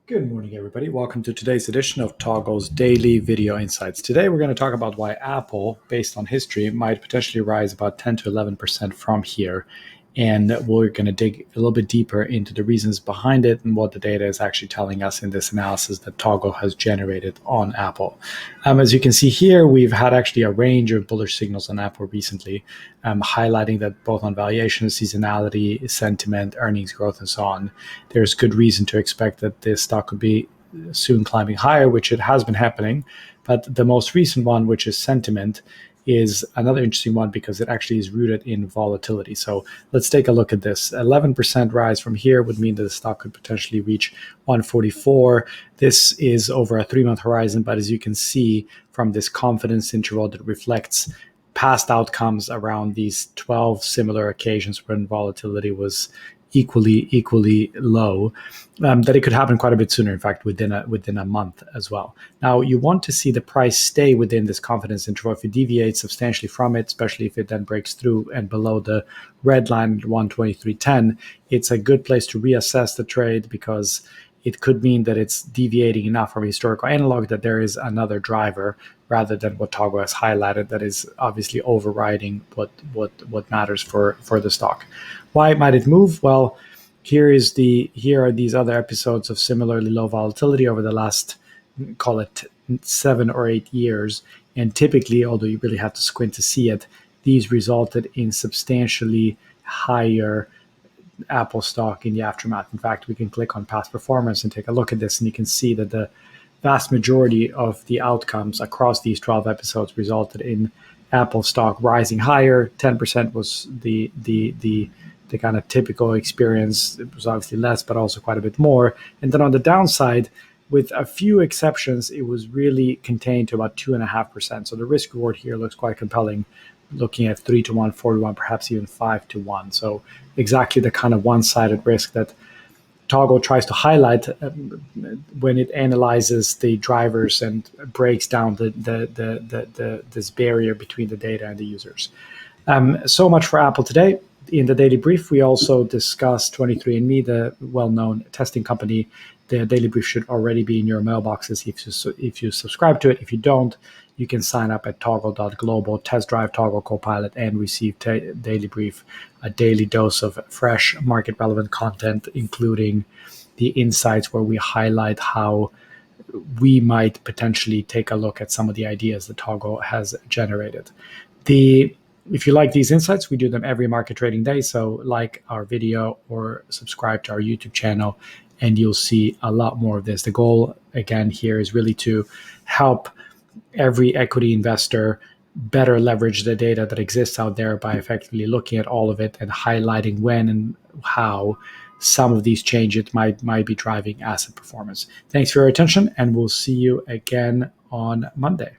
Good morning, everybody. Welcome to today's edition of Toggle's Daily Video Insights. Today, we're going to talk about why Apple, based on history, might potentially rise about 10 to 11% from here. And we're going to dig a little bit deeper into the reasons behind it and what the data is actually telling us in this analysis that Toggle has generated on Apple. As you can see here, we've had actually a range of bullish signals on Apple recently, highlighting that both on valuation, seasonality, sentiment, earnings growth, and so on, there's good reason to expect that this stock could be soon climbing higher, which it has been happening. But the most recent one, which is sentiment, is another interesting one because it actually is rooted in volatility. So let's take a look at this. 11% rise from here would mean that the stock could potentially reach 144. This is over a 3-month horizon, but as you can see from this confidence interval that reflects past outcomes around these 12 similar occasions when volatility was equally low, that it could happen quite a bit sooner. In fact, within a month as well. Now, you want to see the price stay within this confidence interval. If it deviates substantially from it, especially if it then breaks through and below the red line at 123.10, it's a good place to reassess the trade because it could mean that it's deviating enough from a historical analog that there is another driver rather than what Toggle has highlighted that is obviously overriding what matters for the stock. Why might it move? Well, here are these other episodes of similarly low volatility over the last, call it 7 or 8 years. And typically, although you really have to squint to see it, these resulted in substantially higher Apple stock in the aftermath. In fact, we can click on past performance and take a look at this, and you can see that the vast majority of the outcomes across these 12 episodes resulted in Apple stock rising higher. 10% was the kind of typical experience. It was obviously less, but also quite a bit more. And then on the downside, with a few exceptions, it was really contained to about 2.5%. So the risk reward here looks quite compelling, looking at 3 to 1, 4 to 1, perhaps even 5 to 1. So exactly the kind of one-sided risk that Toggle tries to highlight when it analyzes the drivers and breaks down this barrier between the data and the users. So much for Apple today. In the daily brief, we also discussed 23andMe, the well-known testing company. The daily brief should already be in your mailboxes if you subscribe to it. If you don't, you can sign up at toggle.global, test drive Toggle Copilot, and receive daily brief, a daily dose of fresh market-relevant content, including the insights where we highlight how we might potentially take a look at some of the ideas that Toggle has generated. If you like these insights, we do them every market trading day. So like our video or subscribe to our YouTube channel, and you'll see a lot more of this. The goal, again, here is really to help every equity investor better leverage the data that exists out there by effectively looking at all of it and highlighting when and how some of these changes might be driving asset performance. Thanks for your attention, and we'll see you again on Monday.